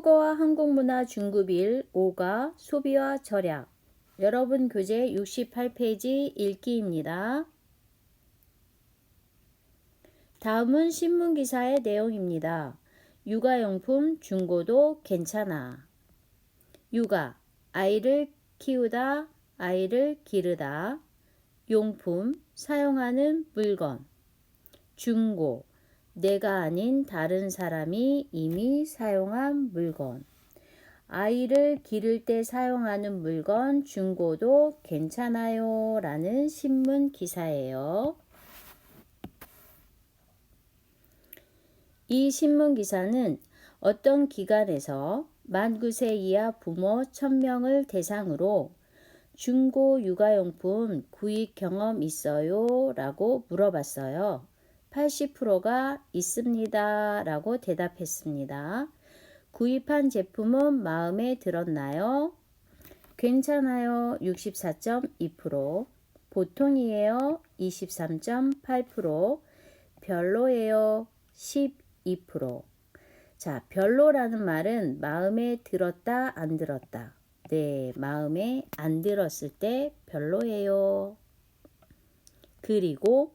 한국어와 한국문화 중급일 5가 소비와 절약. 여러분 교재 68페이지 읽기입니다. 다음은 신문기사의 내용입니다. 육아용품 중고도 괜찮아. 육아, 아이를 키우다, 아이를 기르다. 용품, 사용하는 물건. 중고, 내가 아닌 다른 사람이 이미 사용한 물건. 아이를 기를 때 사용하는 물건 중고도 괜찮아요 라는 신문 기사예요. 이 신문 기사는 어떤 기관에서 만 9세 이하 부모 1000명을 대상으로 중고 육아용품 구입 경험 있어요? 라고 물어봤어요. 80%가 있습니다 라고 대답했습니다. 구입한 제품은 마음에 들었나요? 괜찮아요 64.2%, 보통이에요 23.8%, 별로예요 12%. 자, 별로라는 말은 마음에 들었다 안 들었다. 네, 마음에 안 들었을 때 별로예요. 그리고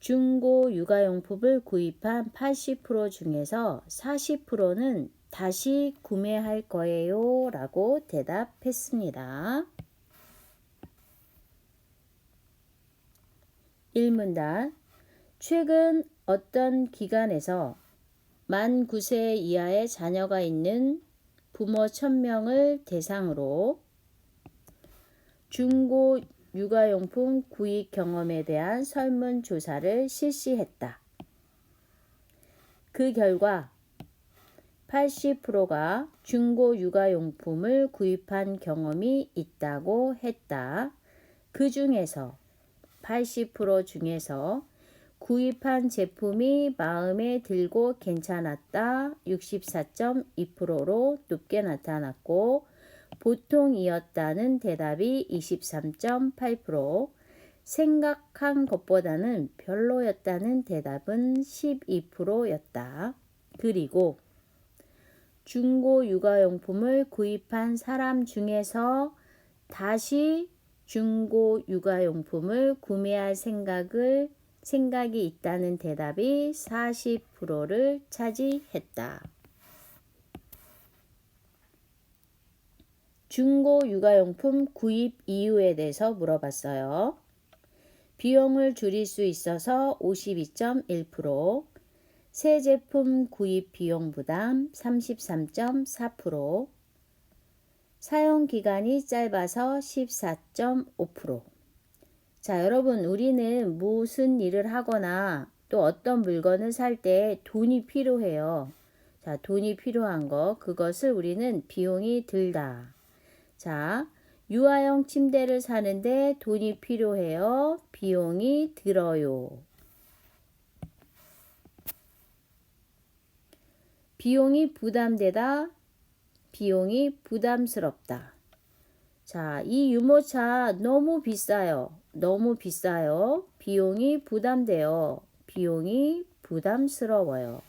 중고 육아용품을 구입한 80% 중에서 40%는 다시 구매할 거예요 라고 대답했습니다. 1문단 최근 어떤 기관에서 만 9세 이하의 자녀가 있는 부모 1000명을 대상으로 중고 육아용품 구입 경험에 대한 설문조사를 실시했다. 그 결과 80%가 중고 육아용품을 구입한 경험이 있다고 했다. 그 중에서 80% 중에서 구입한 제품이 마음에 들고 괜찮았다 64.2%로 높게 나타났고 보통이었다는 대답이 23.8%, 생각한 것보다는 별로였다는 대답은 12%였다. 그리고 중고 육아용품을 구입한 사람 중에서 다시 중고 육아용품을 구매할 생각이 있다는 대답이 40%를 차지했다. 중고 육아용품 구입 이유에 대해서 물어봤어요. 비용을 줄일 수 있어서 52.1%, 새 제품 구입 비용 부담 33.4%, 사용 기간이 짧아서 14.5%. 자, 여러분, 우리는 무슨 일을 하거나 또 어떤 물건을 살 때 돈이 필요해요. 자, 돈이 필요한 거, 그것을 우리는 비용이 들다. 자, 유아용 침대를 사는데 돈이 필요해요. 비용이 들어요. 비용이 부담되다. 비용이 부담스럽다. 자, 이 유모차 너무 비싸요. 너무 비싸요. 비용이 부담돼요. 비용이 부담스러워요.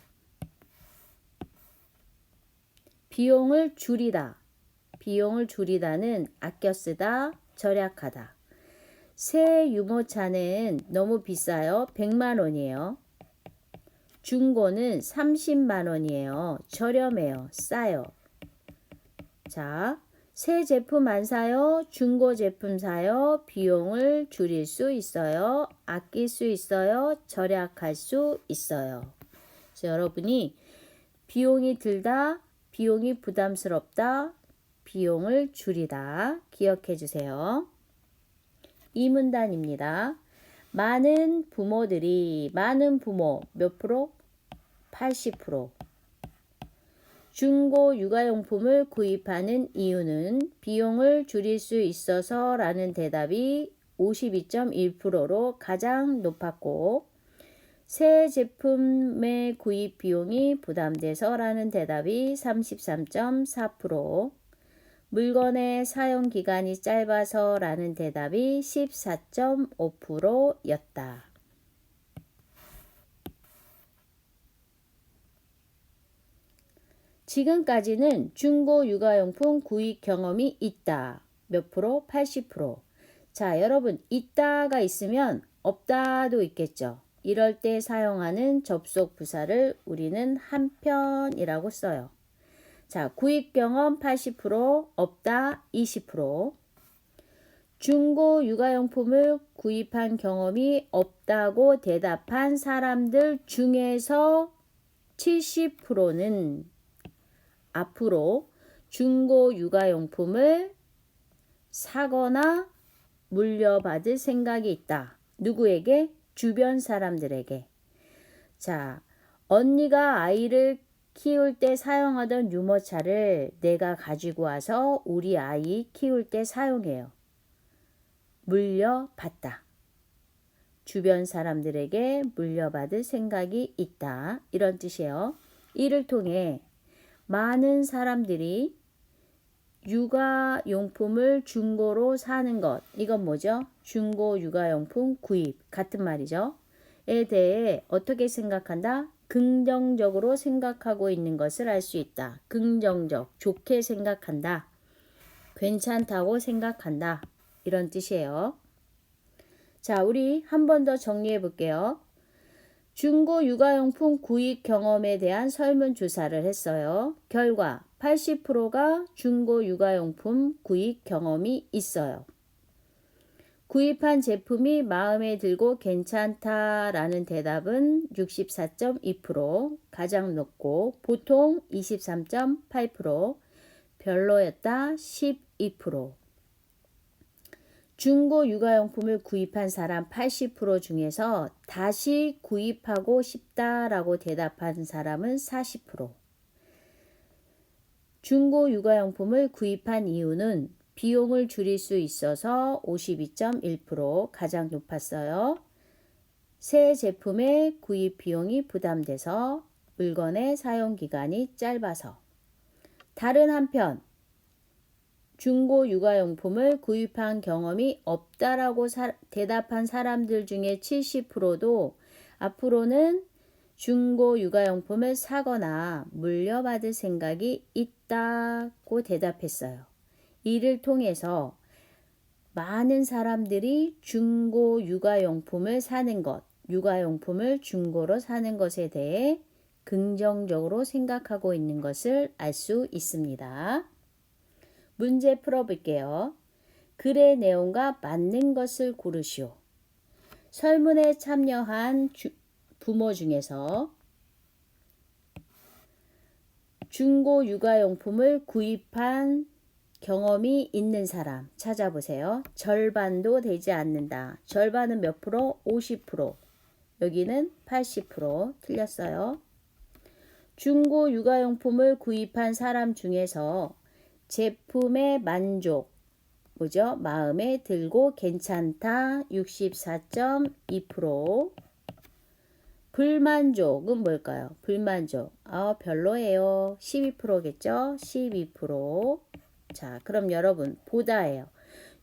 비용을 줄이다. 비용을 줄이다는 아껴 쓰다, 절약하다. 새 유모차는 너무 비싸요. 100만 원이에요. 중고는 30만 원이에요. 저렴해요. 싸요. 자, 새 제품 안 사요. 중고 제품 사요. 비용을 줄일 수 있어요. 아낄 수 있어요. 절약할 수 있어요. 그래서 여러분이 비용이 들다, 비용이 부담스럽다, 비용을 줄이다 기억해 주세요. 이 문단입니다. 많은 부모들이 많은 부모 몇 프로? 80%. 중고 육아용품을 구입하는 이유는 비용을 줄일 수 있어서 라는 대답이 52.1%로 가장 높았고 새 제품의 구입 비용이 부담돼서 라는 대답이 33.4%, 물건의 사용 기간이 짧아서 라는 대답이 14.5%였다. 지금까지는 중고 육아용품 구입 경험이 있다. 몇 프로? 80%. 자, 여러분, 있다가 있으면 없다도 있겠죠. 이럴 때 사용하는 접속 부사를 우리는 한편이라고 써요. 자, 구입 경험 80%, 없다 20%. 중고 육아용품을 구입한 경험이 없다고 대답한 사람들 중에서 70%는 앞으로 중고 육아용품을 사거나 물려받을 생각이 있다. 누구에게? 주변 사람들에게. 자, 언니가 아이를 키울 때 사용하던 유모차를 내가 가지고 와서 우리 아이 키울 때 사용해요. 물려받다. 주변 사람들에게 물려받을 생각이 있다. 이런 뜻이에요. 이를 통해 많은 사람들이 육아용품을 중고로 사는 것. 이건 뭐죠? 중고 육아용품 구입. 같은 말이죠. 에 대해 어떻게 생각한다? 긍정적으로 생각하고 있는 것을 알 수 있다. 긍정적, 좋게 생각한다. 괜찮다고 생각한다. 이런 뜻이에요. 자, 우리 한 번 더 정리해 볼게요. 중고 육아용품 구입 경험에 대한 설문조사를 했어요. 결과 80%가 중고 육아용품 구입 경험이 있어요. 구입한 제품이 마음에 들고 괜찮다라는 대답은 64.2%, 가장 높고 보통 23.8%, 별로였다 12%. 중고 육아용품을 구입한 사람 80% 중에서 다시 구입하고 싶다라고 대답한 사람은 40%. 중고 육아용품을 구입한 이유는 비용을 줄일 수 있어서 52.1%, 가장 높았어요. 새 제품의 구입 비용이 부담돼서, 물건의 사용 기간이 짧아서. 다른 한편 중고 육아용품을 구입한 경험이 없다라고 대답한 사람들 중에 70%도 앞으로는 중고 육아용품을 사거나 물려받을 생각이 있다고 대답했어요. 이를 통해서 많은 사람들이 중고 육아용품을 사는 것, 육아용품을 중고로 사는 것에 대해 긍정적으로 생각하고 있는 것을 알 수 있습니다. 문제 풀어볼게요. 글의 내용과 맞는 것을 고르시오. 설문에 참여한 부모 중에서 중고 육아용품을 구입한 경험이 있는 사람 찾아보세요. 절반도 되지 않는다. 절반은 몇 프로? 50%. 여기는 80%. 틀렸어요. 중고 육아용품을 구입한 사람 중에서 제품의 만족, 뭐죠? 마음에 들고 괜찮다 64.2%. 불만족은 뭘까요? 불만족. 별로예요. 12%겠죠? 12%. 자, 그럼 여러분 보다예요.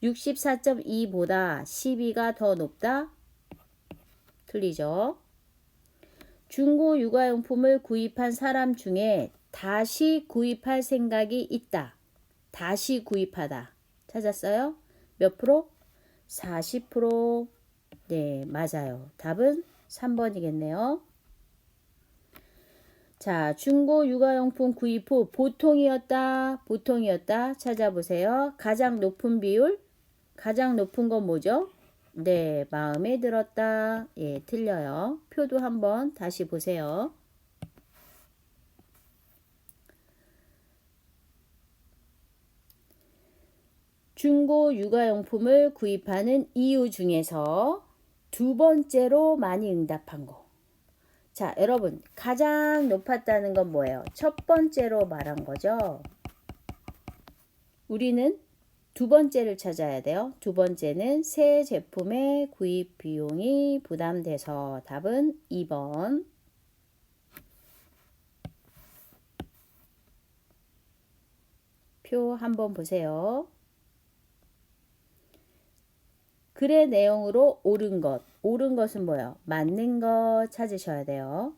64.2보다 12가 더 높다? 틀리죠? 중고 육아용품을 구입한 사람 중에 다시 구입할 생각이 있다. 다시 구입하다. 찾았어요? 몇 프로? 40%. 네, 맞아요. 답은 3번이겠네요. 자, 중고 육아용품 구입 후 보통이었다. 찾아보세요. 가장 높은 비율? 가장 높은 건 뭐죠? 네, 마음에 들었다. 예, 틀려요. 표도 한번 다시 보세요. 중고 육아용품을 구입하는 이유 중에서 두 번째로 많이 응답한 거. 자, 여러분, 가장 높았다는 건 뭐예요? 첫 번째로 말한 거죠. 우리는 두 번째를 찾아야 돼요. 두 번째는 새 제품의 구입 비용이 부담돼서. 답은 2번. 표 한번 보세요. 글의 내용으로 옳은 것. 옳은 것은 뭐예요? 맞는 것 찾으셔야 돼요.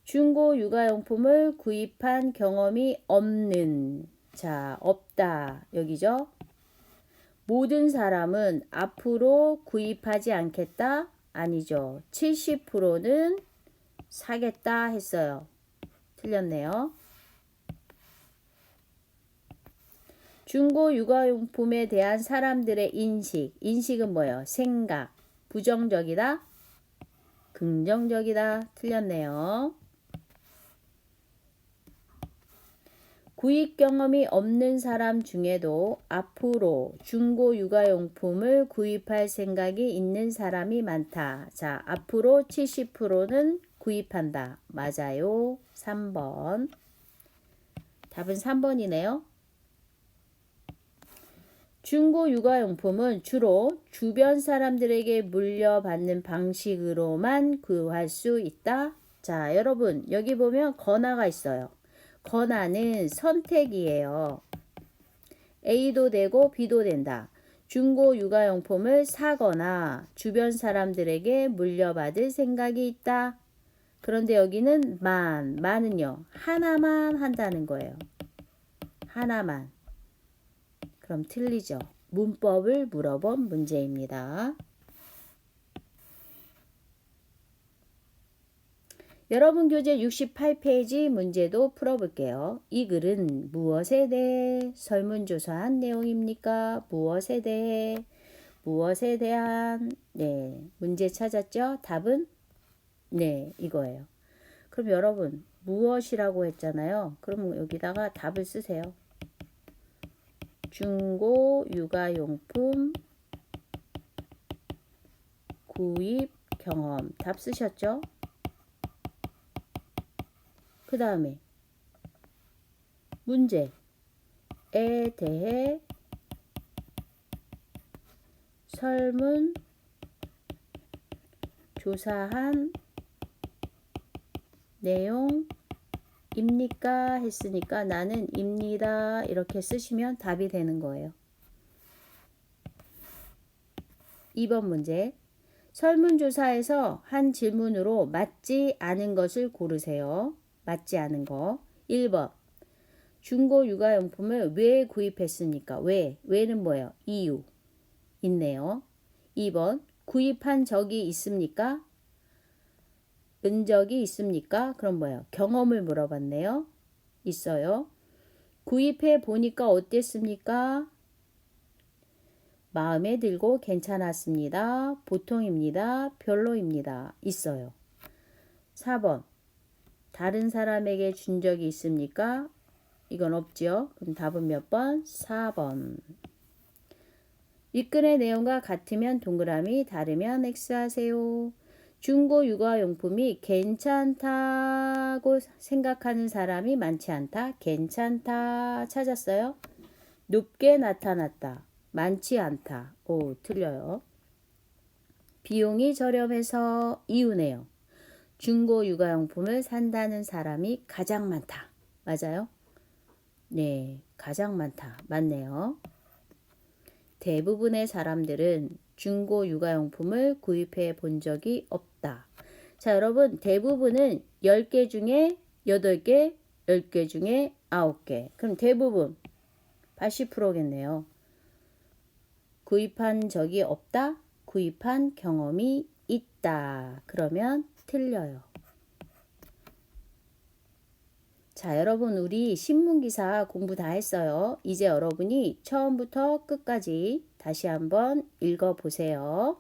중고 육아용품을 구입한 경험이 없는. 자, 없다. 여기죠. 모든 사람은 앞으로 구입하지 않겠다? 아니죠. 70%는 사겠다 했어요. 틀렸네요. 중고 육아용품에 대한 사람들의 인식. 인식은 뭐예요? 생각. 부정적이다? 긍정적이다? 틀렸네요. 구입 경험이 없는 사람 중에도 앞으로 중고 육아용품을 구입할 생각이 있는 사람이 많다. 자, 앞으로 70%는 구입한다. 맞아요. 3번. 답은 3번이네요. 중고 육아용품은 주로 주변 사람들에게 물려받는 방식으로만 구할 수 있다. 자, 여러분 여기 보면 건화가 있어요. 건화는 선택이에요. A도 되고 B도 된다. 중고 육아용품을 사거나 주변 사람들에게 물려받을 생각이 있다. 그런데 여기는 만은요. 하나만 한다는 거예요. 하나만. 그럼 틀리죠. 문법을 물어본 문제입니다. 여러분 교재 68페이지 문제도 풀어볼게요. 이 글은 무엇에 대해 설문조사한 내용입니까? 무엇에 대해? 무엇에 대한? 네, 문제 찾았죠? 답은? 네, 이거예요. 그럼 여러분 무엇이라고 했잖아요. 그럼 여기다가 답을 쓰세요. 중고 육아용품 구입 경험. 답 쓰셨죠? 그 다음에 문제에 대해 설문 조사한 내용입니까? 했으니까 나는 입니다. 이렇게 쓰시면 답이 되는 거예요. 2번 문제. 설문조사에서 한 질문으로 맞지 않은 것을 고르세요. 맞지 않은 거. 1번. 중고 육아용품을 왜 구입했습니까? 왜? 왜는 뭐예요? 이유. 있네요. 2번. 구입한 적이 있습니까? 적이 있습니까? 그럼 뭐예요? 경험을 물어봤네요. 있어요. 구입해 보니까 어땠습니까? 마음에 들고 괜찮았습니다. 보통입니다. 별로입니다. 있어요. 4번. 다른 사람에게 준 적이 있습니까? 이건 없죠. 그럼 답은 몇 번? 4번. 윗글의 내용과 같으면 동그라미, 다르면 X하세요. 중고 육아용품이 괜찮다고 생각하는 사람이 많지 않다. 괜찮다. 찾았어요? 높게 나타났다. 많지 않다. 오, 틀려요. 비용이 저렴해서 이유네요. 중고 육아용품을 산다는 사람이 가장 많다. 맞아요? 네, 가장 많다. 맞네요. 대부분의 사람들은 중고 육아용품을 구입해 본 적이 없다. 자, 여러분 대부분은 10개 중에 8개, 10개 중에 9개. 그럼 대부분 80%겠네요. 구입한 적이 없다. 구입한 경험이 있다. 그러면 틀려요. 자, 여러분 우리 신문기사 공부 다 했어요. 이제 여러분이 처음부터 끝까지 다시 한번 읽어보세요.